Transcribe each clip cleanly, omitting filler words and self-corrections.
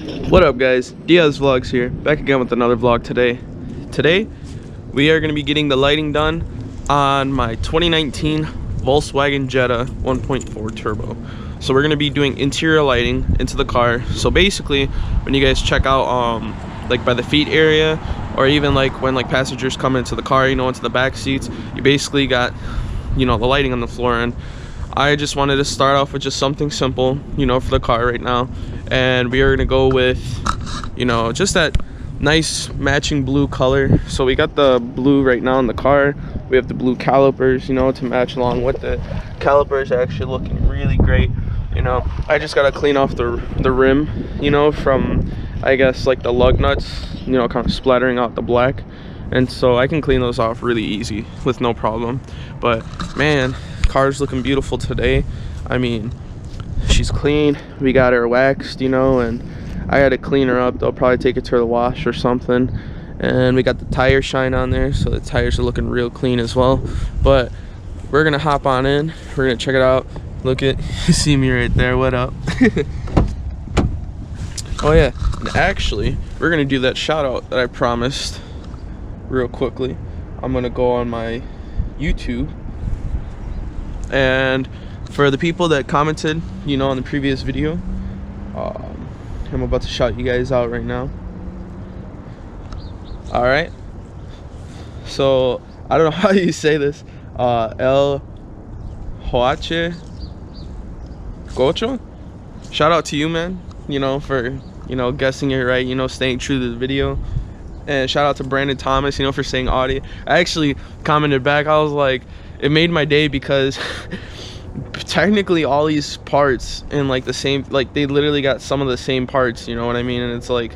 What up guys, Diaz Vlogs here, back again with another vlog today. Today, we are going to be getting the lighting done on my 2019 Volkswagen Jetta 1.4 turbo. So we're going to be doing interior lighting into the car. So basically, when you guys check out like by the feet area, or even like when like passengers come into the car, you know, into the back seats, you basically got, you know, the lighting on the floor. And I just wanted to start off with just something simple, you know, for the car right now. And we are gonna go with, you know, just that nice matching blue color. So we got the blue right now in the car. We have the blue calipers, you know, to match along with it. Calipers are actually looking really great. You know, I just gotta clean off the rim, you know, from, I guess, like the lug nuts, you know, kind of splattering out the black. And so I can clean those off really easy with no problem. But man, car's looking beautiful today. I mean, she's clean. We got her waxed, you know, and I had to clean her up. They'll probably take it to the wash or something. And we got the tire shine on there, so the tires are looking real clean as well. But we're gonna hop on in, we're gonna check it out. Look at, you see me right there, what up? Oh yeah, and actually we're gonna do that shout out that I promised real quickly. I'm gonna go on my YouTube, and for the people that commented, you know, on the previous video, I'm about to shout you guys out right now. All right, so I don't know how you say this. El Hoache Gocho, shout out to you, man, you know, for, you know, guessing it right, you know, staying true to the video. And shout out to Brandon Thomas, you know, for saying Audi. I actually commented back, I was like, it made my day, because technically all these parts in like the same, like they literally got some of the same parts, you know what I mean? And it's like,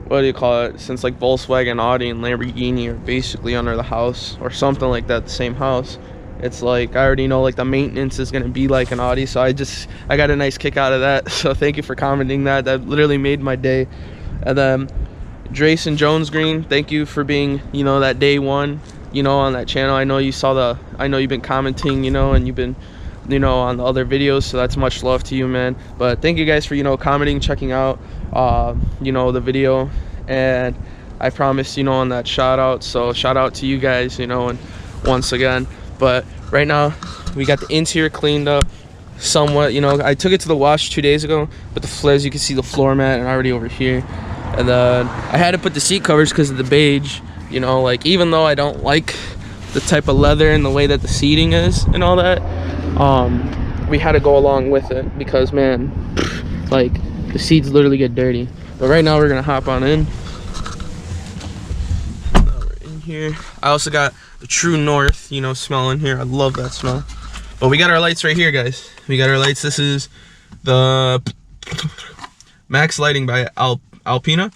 what do you call it, since like Volkswagen, Audi, and Lamborghini are basically under the house or something like that, the same house, it's like I already know like the maintenance is gonna be like an Audi. So I got a nice kick out of that. So thank you for commenting that. That literally made my day. And then Drayson Jones Green, thank you for being, you know, that day one, you know, on that channel. I know you saw I know you've been commenting, you know, and you've been, you know, on the other videos, so that's much love to you, man. But thank you guys for, you know, commenting, checking out you know, the video. And I promised, you know, on that shout out, so shout out to you guys, you know, and once again. But right now we got the interior cleaned up somewhat, you know. I took it to the wash 2 days ago, but as you can see, the floor mat and already over here. And then I had to put the seat covers because of the beige, you know, like even though I don't like the type of leather and the way that the seating is and all that, we had to go along with it because, man, like the seats literally get dirty. But right now we're gonna hop on in. We're in here. I also got the True North, you know, smell in here. I love that smell. But we got our lights right here, guys. We got our lights. This is the Max Lighting by Alpina,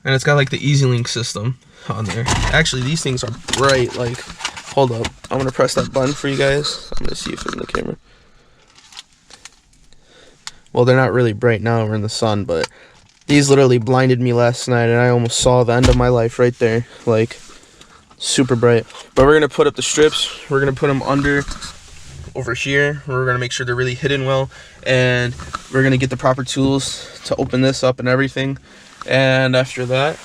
and it's got like the Easy Link system on there. Actually, these things are bright. Like, hold up, I'm gonna press that button for you guys. I'm gonna see if it's in the camera. Well, they're not really bright now, we're in the sun, but these literally blinded me last night and I almost saw the end of my life right there. Like, super bright. But we're gonna put up the strips. We're gonna put them under over here. We're gonna make sure they're really hidden well, and we're gonna get the proper tools to open this up and everything. And after that,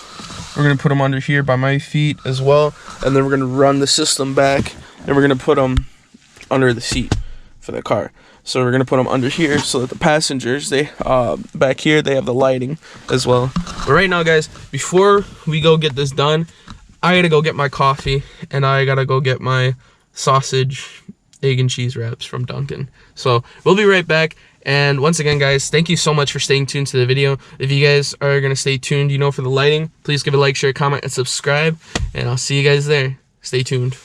we're gonna put them under here by my feet as well, and then we're gonna run the system back and we're gonna put them under the seat for the car. So we're gonna put them under here so that the passengers, they back here, they have the lighting as well. But right now, guys, before we go get this done, I gotta go get my coffee and I gotta go get my sausage, egg, and cheese wraps from Dunkin'. So we'll be right back. And once again, guys, thank you so much for staying tuned to the video. If you guys are gonna stay tuned, you know, for the lighting, please give a like, share, comment, and subscribe, and I'll see you guys there. Stay tuned.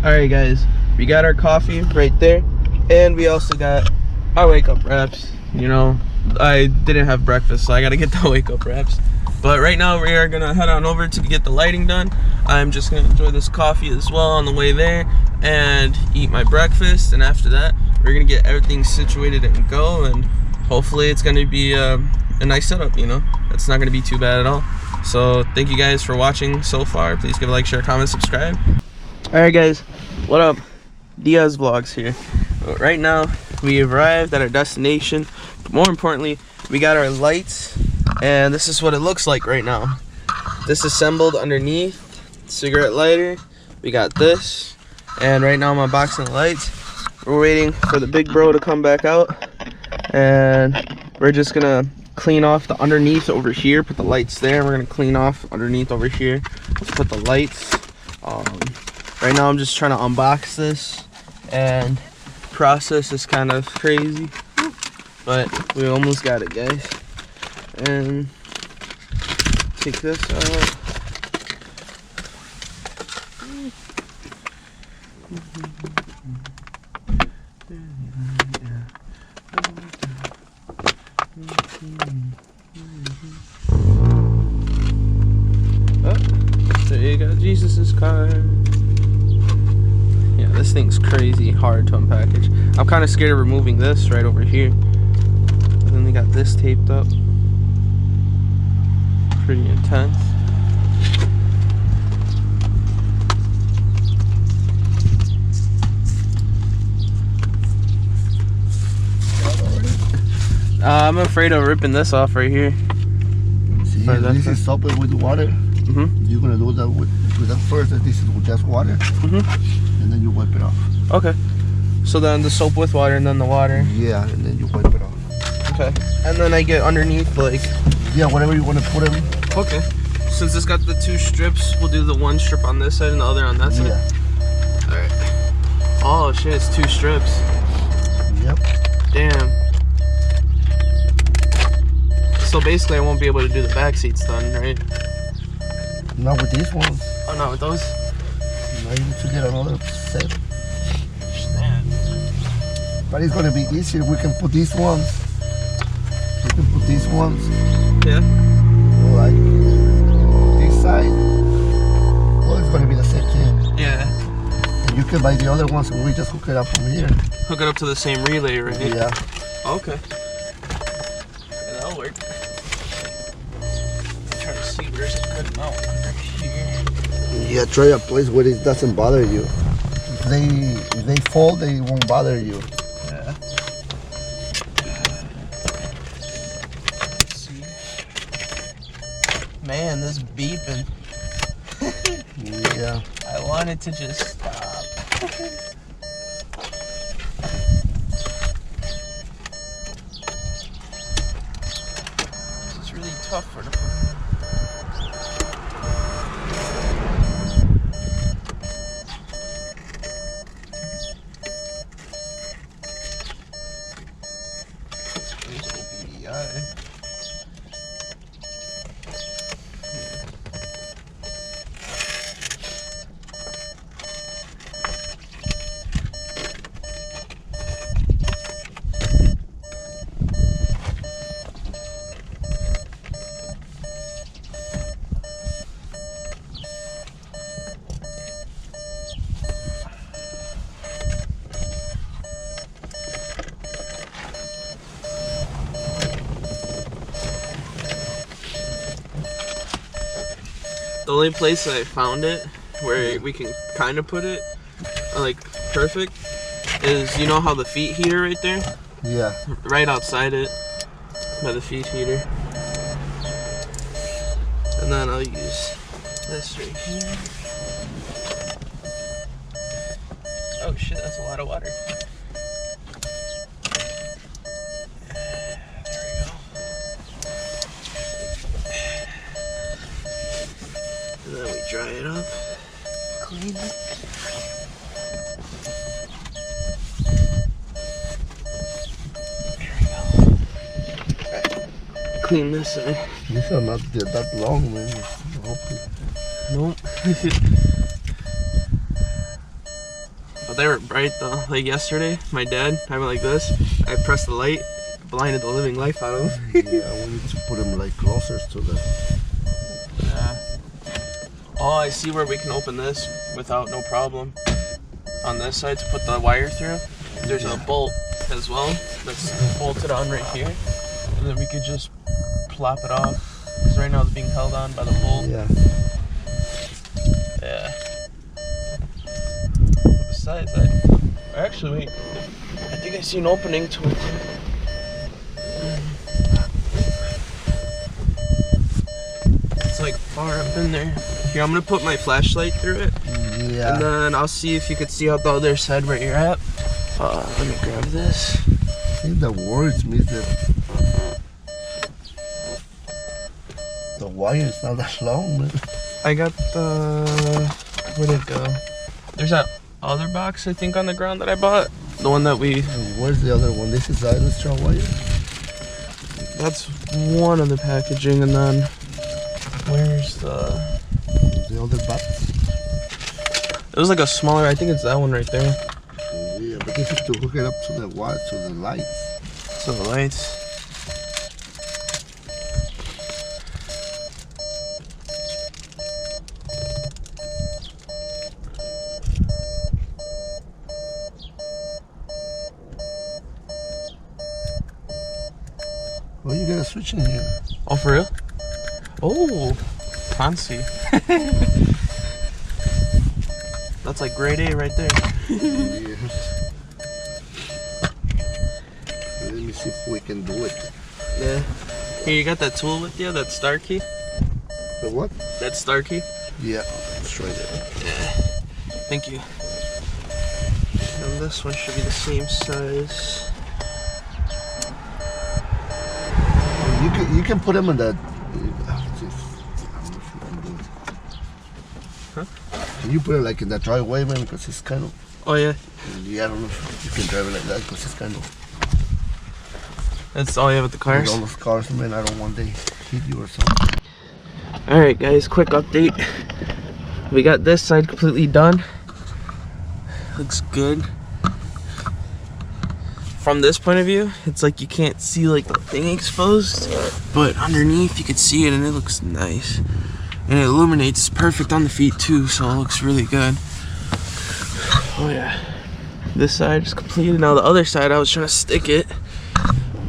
All right, guys, we got our coffee right there, and we also got our wake up wraps. You know, I didn't have breakfast, so I gotta get the wake up wraps. But right now we are gonna head on over to get the lighting done. I'm just gonna enjoy this coffee as well on the way there and eat my breakfast, and after that we're gonna get everything situated and go, and hopefully it's gonna be a nice setup, you know. It's not gonna be too bad at all. So thank you guys for watching so far. Please give a like, share, comment, subscribe. All right, guys, what up? Diaz Vlogs here. But right now we arrived at our destination. But more importantly, we got our lights, and this is what it looks like right now. Disassembled underneath, cigarette lighter. We got this, and right now I'm unboxing the lights. We're waiting for the big bro to come back out, and we're just gonna clean off the underneath over here, put the lights there. We're gonna clean off underneath over here to put the lights. Right now I'm just trying to unbox this, and process is kind of crazy, but we almost got it, guys. And take this out. Oh, there you go, Jesus's car. Yeah, this thing's crazy hard to unpackage. I'm kind of scared of removing this right over here. And then they got this taped up. Pretty intense. I'm afraid of ripping this off right here. See, this is soap with water. You're gonna do that with that first, and this is with just water. And then you wipe it off. Okay. So then the soap with water and then the water. Yeah, and then you wipe it off. Okay. And then I get underneath, like. Yeah, whatever you want to put in. Okay. Since it's got the two strips, we'll do the one strip on this side and the other on that side. Yeah. All right. Oh shit! It's two strips. Yep. Damn. So basically, I won't be able to do the back seats then, right? Not with these ones. Oh, not with those? Now you need to get another set. Snap. But it's gonna be easier. We can put these ones. We can put these ones. Yeah. Like this side. Well, it's gonna be the same thing. Yeah. And you can buy the other ones, and we just hook it up from here. Hook it up to the same relay, right? Yeah. Okay. Yeah, that'll work. I'm trying to see where's a good amount. Yeah, try a place where it doesn't bother you. If they fall, they won't bother you. Yeah. Let's see. Man, this beeping. Yeah. I want it to just stop. This is really tough for the. The only place that I found it where we can kind of put it like perfect is, you know how the feet heater right there? Yeah. Right outside it by the feet heater. And then I'll use this right here. Oh shit, that's a lot of water. And then we dry it up, clean it. There we go. Right. Clean this side. These are not that long, man. Nope. But they were bright though. Like yesterday, my dad, I went like this. I pressed the light, blinded the living life out of him. Yeah, we need to put them like closer to the. Oh, I see where we can open this without no problem. On this side to put the wire through, there's a bolt as well that's bolted on right here. And then we could just plop it off. Because right now it's being held on by the bolt. Yeah. Yeah. But besides that, actually wait, I think think I see an opening to it. It's like far up in there. Here, I'm gonna put my flashlight through it. Yeah. And then I'll see if you could see out the other side where you're at. Let me grab this. I think the words means that the wire is not that long, man. I got the... Where'd it go? There's that other box, I think, on the ground that I bought. The one that we... And where's the other one? This is the extra wire? That's one of the packaging, and then... Where's the other box? It was like a smaller... I think it's that one right there. Yeah, but this is to hook it up to the what? To the lights. So the lights... Oh, you got a switch in here. Oh, for real? Oh, fancy. That's like grade A right there. Yeah. Let me see if we can do it. Yeah. Here, you got that tool with you, that star key? The what? That star key? Yeah, it's right there. Yeah. Thank you. And this one should be the same size. You can put them in that. Huh? Can you put it like in that driveway, man? Because it's kind of. Oh yeah. Yeah, I don't know if you can drive it like that because it's kind of. That's all you have with the cars? All those cars, man. I don't want they hit you or something. All right, guys. Quick update. We got this side completely done. Looks good. From this point of view, it's like you can't see like the thing exposed, but underneath you can see it and it looks nice. And it illuminates perfect on the feet too, so it looks really good. Oh yeah. This side is completed. Now the other side, I was trying to stick it,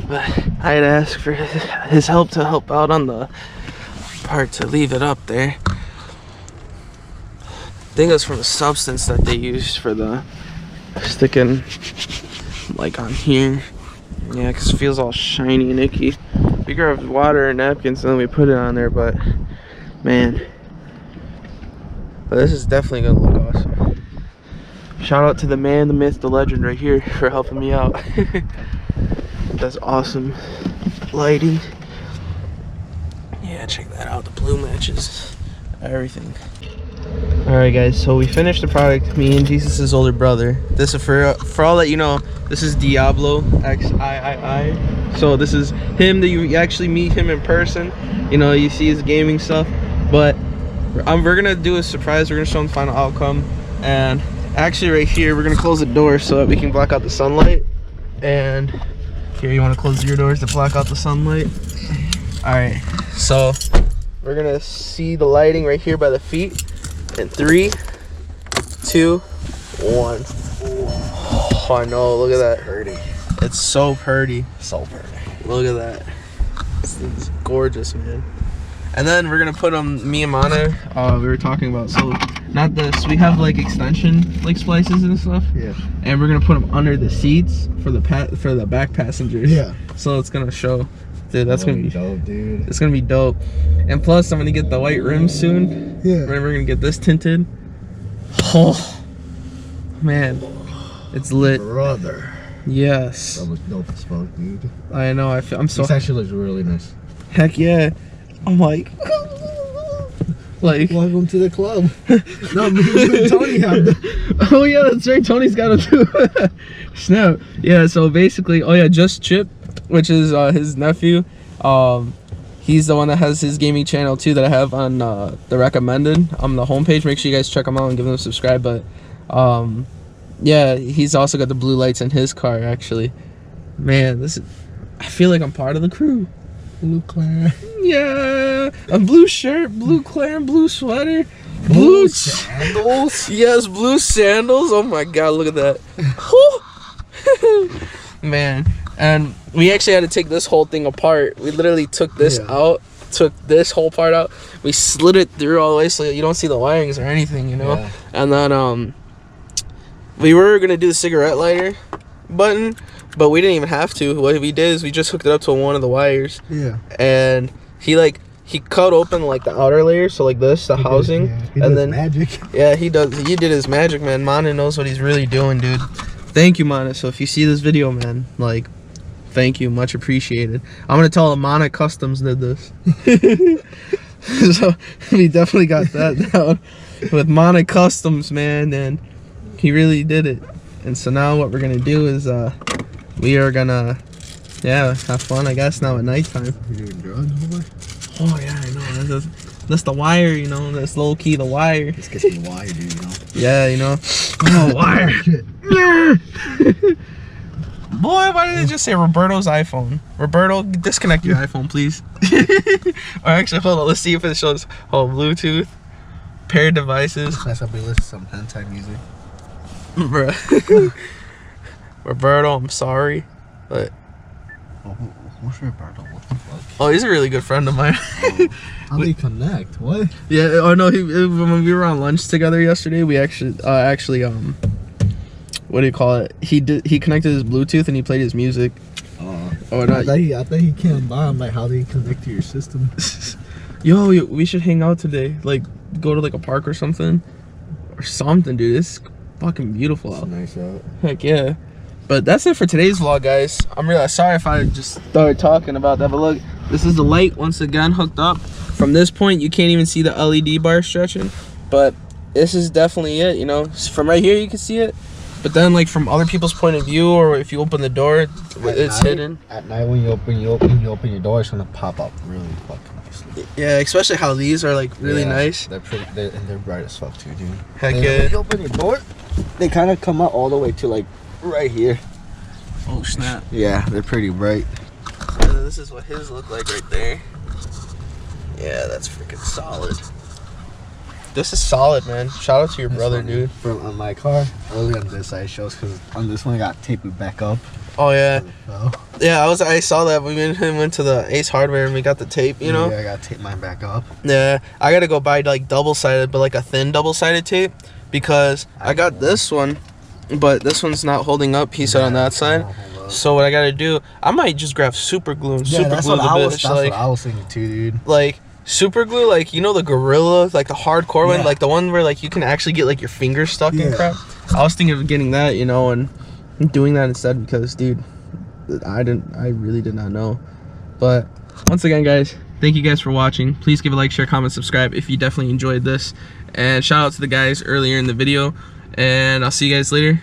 but I had asked for his help to help out on the part to leave it up there. I think it's from the substance that they used for the sticking, like on here. Yeah, because it feels all shiny and icky. We grabbed water and napkins and then we put it on there, but man, but this is definitely gonna look awesome. Shout out to the man, the myth, the legend right here for helping me out. That's awesome lighting. Yeah, check that out. The blue matches everything. Alright guys, so we finished the product. Me and Jesus' older brother. This is for all that you know, this is Diablo XIII. So this is him that you actually meet him in person. You know, you see his gaming stuff. But we're gonna do a surprise. We're gonna show him the final outcome. And actually right here, we're gonna close the door so that we can block out the sunlight. And here, you wanna close your doors to block out the sunlight? Alright, so we're gonna see the lighting right here by the feet. In 3, 2, 1. Oh, I know. Look at that. Pretty. It's so pretty. So pretty. Look at that. It's gorgeous, man. And then we're gonna put them. Me and Mana, we were talking about. So not this. We have like extension like splices and stuff. Yeah. And we're gonna put them under the seats for the back passengers. Yeah. So it's gonna show. Dude, that's gonna be dope, dude. It's gonna be dope. And plus, I'm gonna get the white rims soon. Yeah. We're gonna get this tinted. Oh, man, it's lit. Brother. Yes. That was dope as fuck, dude. I know. I'm so. This actually looks really nice. Heck yeah. I'm like. Welcome to the club. No, me and Tony have them. Oh yeah, that's right. Tony's got them too. Snap. Yeah. So basically, oh yeah, Just Chip, which is his nephew. He's the one that has his gaming channel too that I have on the recommended on the homepage. Make sure you guys check him out and give him a subscribe. But yeah, he's also got the blue lights in his car actually. Man, I feel like I'm part of the crew. Blue Claire. Yeah, a blue shirt, blue Claire, blue sweater, blue sandals. Yes, blue sandals. Oh my god, look at that. Man, and we actually had to take this whole thing apart. We literally took this out, took this whole part out. We slid it through all the way so you don't see the wirings or anything, you know. Yeah. And then we were gonna do the cigarette lighter, button, but we didn't even have to. What we did is we just hooked it up to one of the wires. Yeah. And he cut open like the outer layer, so like this, the housing, He and does then magic. Yeah, he did his magic, man. Mana knows what he's really doing, dude. Thank you, Mana. So if you see this video, man, like, thank you, much appreciated. I'm gonna tell him Mana Customs did this. So we definitely got that down with Mana Customs, man, and he really did it. And so now what we're gonna do is we are gonna have fun, I guess, now at nighttime. You doing drugs, boy? Oh yeah, I know. That's the wire, you know. That's low key the wire. This gets me wired, dude, you know. Yeah, you know. Oh, wire. Boy, why did it just say Roberto's iPhone? Roberto, disconnect your iPhone, please. Or actually, hold on. Let's see if it shows. Oh, Bluetooth, paired devices. That's how we listen to some hentai music. Bruh. Roberto, I'm sorry, but. Oh, who's Roberto? What the fuck? Oh, he's a really good friend of mine. How do they connect? What? Yeah. Oh no. When we were on lunch together yesterday, we actually what do you call it? He connected his Bluetooth and he played his music. Oh, no. I thought he came by. I'm like, how do you connect to your system? Yo, we should hang out today. Like, go to like a park or something, dude. It's fucking beautiful out. Nice out. Heck yeah. But that's it for today's vlog, guys. I'm really sorry if I just started talking about that, but look, this is the light once again hooked up. From this point, you can't even see the LED bar stretching, but this is definitely it, you know. From right here, you can see it, but then like from other people's point of view, or if you open the door, it's hidden. At night when you open your door, it's gonna pop up really fucking nicely. Yeah, especially how these are like really nice. They're pretty, and they're bright as fuck too, dude. Heck and yeah. when you open your door, they kind of come out all the way to like right here. Oh snap. Yeah, they're pretty bright. And then this is what his look like right there. Yeah, that's freaking solid. This is solid, man. Shout out to your brother, dude. From on my car, only on this side shows because on this one I got taped it back up. Oh yeah. So, Yeah, I saw that. We went to the Ace Hardware and we got the tape, you know? Yeah, I got to tape mine back up. Yeah, I gotta go buy like double-sided, but like a thin double-sided tape, because I got this one, but this one's not holding up, he said, on that side. So what I gotta do, I might just grab super glue and super glue the bitch. That's what I was thinking too, dude. Like, super glue, like, you know the Gorilla, like the hardcore one, like the one where like you can actually get like your fingers stuck in crap. I was thinking of getting that, you know, and doing that instead because, dude, I really did not know. But once again, guys, thank you guys for watching. Please give a like, share, comment, subscribe if you definitely enjoyed this. And shout out to the guys earlier in the video. And I'll see you guys later.